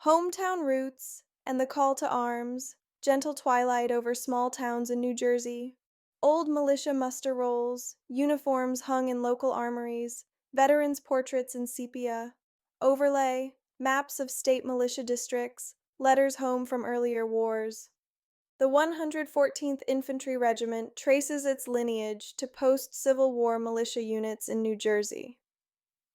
Hometown roots and the call to arms, gentle twilight over small towns in New Jersey, old militia muster rolls, uniforms hung in local armories, veterans' portraits in sepia, overlay, maps of state militia districts, letters home from earlier wars. The 114th Infantry Regiment traces its lineage to post-Civil War militia units in New Jersey.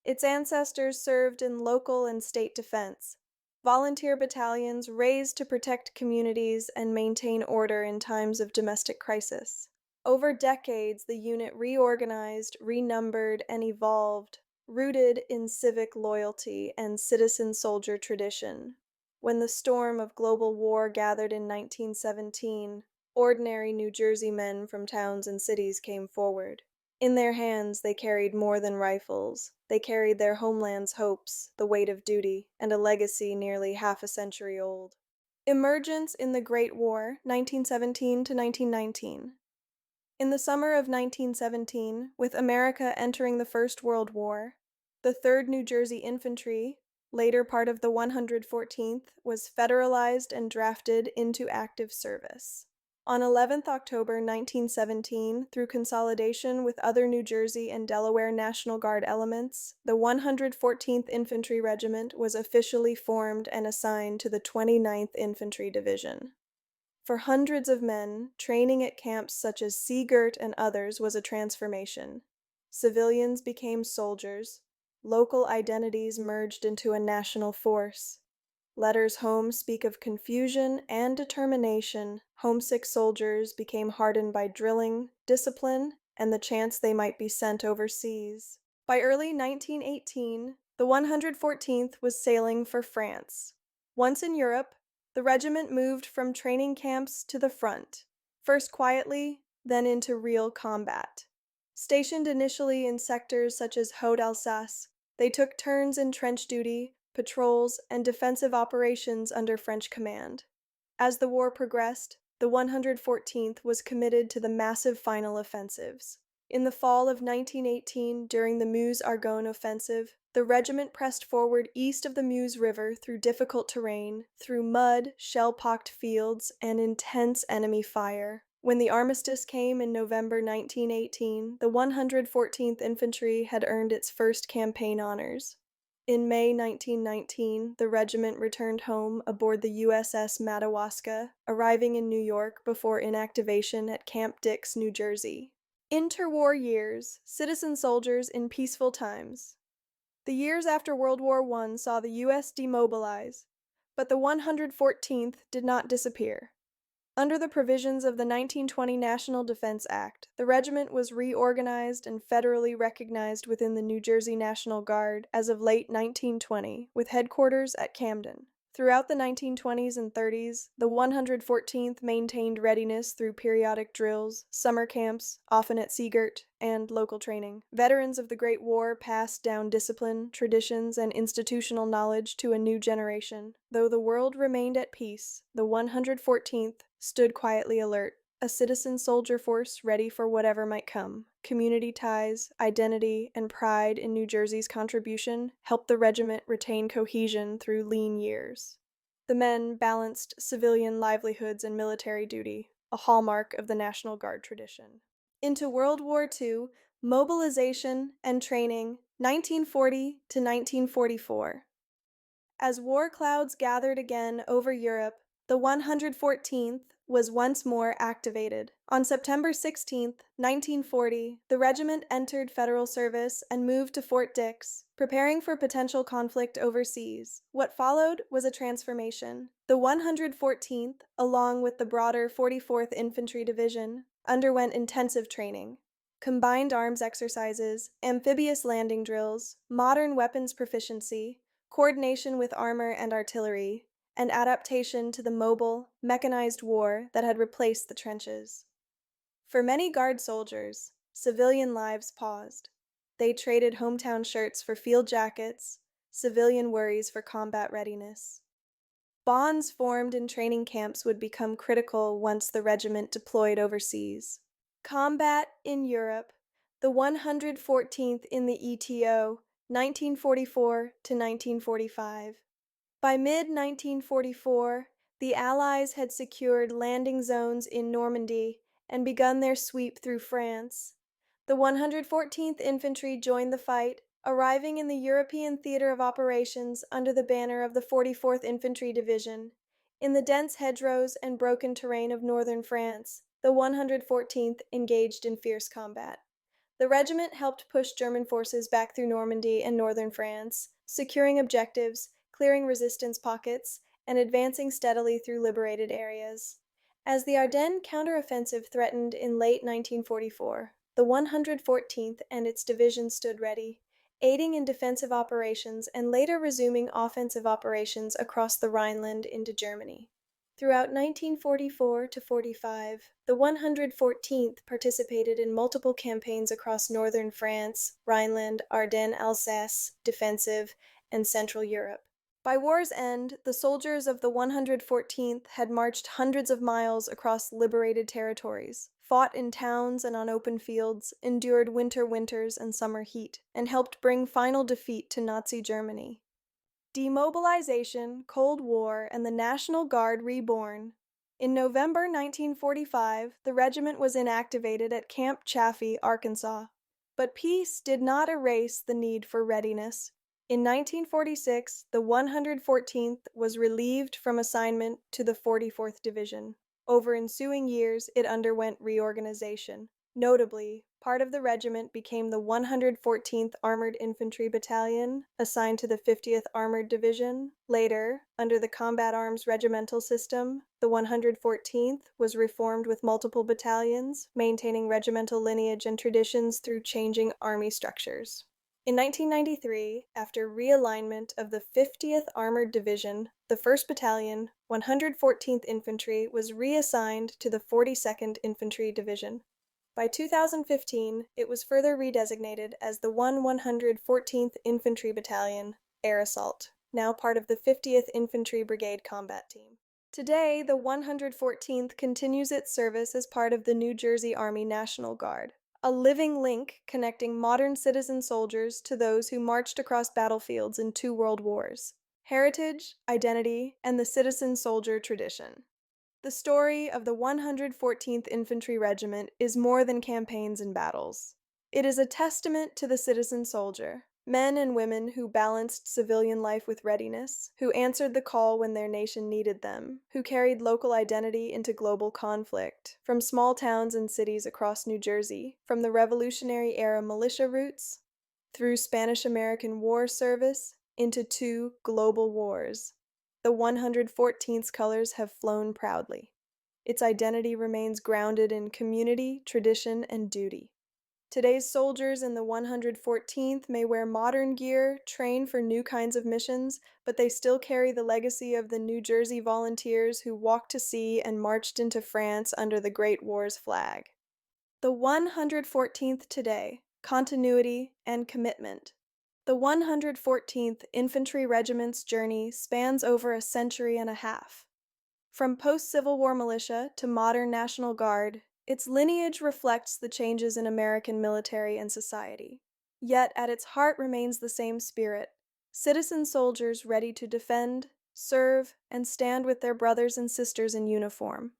Its ancestors served in local and state defense, volunteer battalions raised to protect communities and maintain order in times of domestic crisis. Over decades, the unit reorganized, renumbered, and evolved, rooted in civic loyalty and citizen soldier tradition. When the storm of global war gathered in 1917, ordinary New Jersey men from towns and cities came forward. In their hands they carried more than rifles. They carried their homeland's hopes, the weight of duty, and a legacy nearly half a century old. Emergence in the Great War, 1917 to 1919. In the summer of 1917, with America entering the First World War, the 3rd New Jersey Infantry, later part of the 114th, was federalized and drafted into active service. On 11th October 1917, through consolidation with other New Jersey and Delaware National Guard elements, the 114th Infantry Regiment was officially formed and assigned to the 29th Infantry Division. For hundreds of men, training at camps such as Seagirt and others was a transformation. Civilians became soldiers. Local identities merged into a national force. Letters home speak of confusion and determination. Homesick soldiers became hardened by drilling, discipline, and the chance they might be sent overseas. By early 1918, the 114th was sailing for France. Once in Europe, the regiment moved from training camps to the front, first quietly, then into real combat. Stationed initially in sectors such as Haute-Alsace, they took turns in trench duty, patrols, and defensive operations under French command. As the war progressed, the 114th was committed to the massive final offensives. In the fall of 1918, during the Meuse-Argonne offensive, the regiment pressed forward east of the Meuse River through difficult terrain, through mud, shell-pocked fields, and intense enemy fire. When the armistice came in November 1918, the 114th Infantry had earned its first campaign honors. In May 1919, the regiment returned home aboard the USS Madawaska, arriving in New York before inactivation at Camp Dix, New Jersey. Interwar years, citizen soldiers in peaceful times. The years after World War I saw the U.S. demobilize, but the 114th did not disappear. Under the provisions of the 1920 National Defense Act, the regiment was reorganized and federally recognized within the New Jersey National Guard as of late 1920, with headquarters at Camden. Throughout the 1920s and 30s, the 114th maintained readiness through periodic drills, summer camps, often at Seagirt, and local training. Veterans of the Great War passed down discipline, traditions, and institutional knowledge to a new generation. Though the world remained at peace, the 114th stood quietly alert, a citizen soldier force ready for whatever might come. Community ties, identity, and pride in New Jersey's contribution helped the regiment retain cohesion through lean years. The men balanced civilian livelihoods and military duty, a hallmark of the National Guard tradition. Into World War II, mobilization and training, 1940 to 1944. As war clouds gathered again over Europe, the 114th was once more activated. On September 16, 1940, the regiment entered federal service and moved to Fort Dix, preparing for potential conflict overseas. What followed was a transformation. The 114th, along with the broader 44th Infantry Division, underwent intensive training. Combined arms exercises, amphibious landing drills, modern weapons proficiency, coordination with armor and artillery, and adaptation to the mobile, mechanized war that had replaced the trenches. For many Guard soldiers, civilian lives paused. They traded hometown shirts for field jackets, civilian worries for combat readiness. Bonds formed in training camps would become critical once the regiment deployed overseas. Combat in Europe, the 114th in the ETO, 1944 to 1945. By mid-1944, the Allies had secured landing zones in Normandy and begun their sweep through France. The 114th Infantry joined the fight, arriving in the European theater of operations under the banner of the 44th Infantry Division. In the dense hedgerows and broken terrain of northern France, the 114th engaged in fierce combat. The regiment helped push German forces back through Normandy and northern France, securing objectives, clearing resistance pockets, and advancing steadily through liberated areas. As the Ardennes counteroffensive threatened in late 1944, the 114th and its division stood ready, aiding in defensive operations and later resuming offensive operations across the Rhineland into Germany. Throughout 1944 to 45, the 114th participated in multiple campaigns across northern France, Rhineland, Ardennes, Alsace, defensive, and Central Europe. By war's end, the soldiers of the 114th had marched hundreds of miles across liberated territories, fought in towns and on open fields, endured winter winters and summer heat, and helped bring final defeat to Nazi Germany. Demobilization, Cold War, and the National Guard reborn. In November 1945, the regiment was inactivated at Camp Chaffee, Arkansas. But peace did not erase the need for readiness. In 1946, the 114th was relieved from assignment to the 44th Division. Over ensuing years, it underwent reorganization. Notably, part of the regiment became the 114th Armored Infantry Battalion, assigned to the 50th Armored Division. Later, under the combat arms regimental system, the 114th was reformed with multiple battalions, maintaining regimental lineage and traditions through changing army structures. In 1993, after realignment of the 50th Armored Division, the 1st Battalion, 114th Infantry, was reassigned to the 42nd Infantry Division. By 2015, it was further redesignated as the 114th Infantry Battalion, Air Assault, now part of the 50th Infantry Brigade Combat Team. Today, the 114th continues its service as part of the New Jersey Army National Guard, a living link connecting modern citizen soldiers to those who marched across battlefields in 2 world wars. Heritage, identity, and the citizen soldier tradition. The story of the 114th Infantry Regiment is more than campaigns and battles. It is a testament to the citizen soldier, men and women who balanced civilian life with readiness, who answered the call when their nation needed them, who carried local identity into global conflict, from small towns and cities across New Jersey, from the Revolutionary-era militia roots, through Spanish-American War service, into 2 global wars. The 114th's colors have flown proudly. Its identity remains grounded in community, tradition, and duty. Today's soldiers in the 114th may wear modern gear, train for new kinds of missions, but they still carry the legacy of the New Jersey volunteers who walked to sea and marched into France under the Great War's flag. The 114th today, continuity and commitment. The 114th Infantry Regiment's journey spans over a century and a half. From post-Civil War militia to modern National Guard, its lineage reflects the changes in American military and society. Yet at its heart remains the same spirit: citizen soldiers ready to defend, serve, and stand with their brothers and sisters in uniform.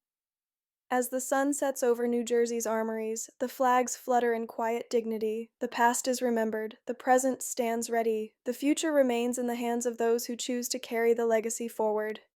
As the sun sets over New Jersey's armories, the flags flutter in quiet dignity, the past is remembered, the present stands ready, the future remains in the hands of those who choose to carry the legacy forward.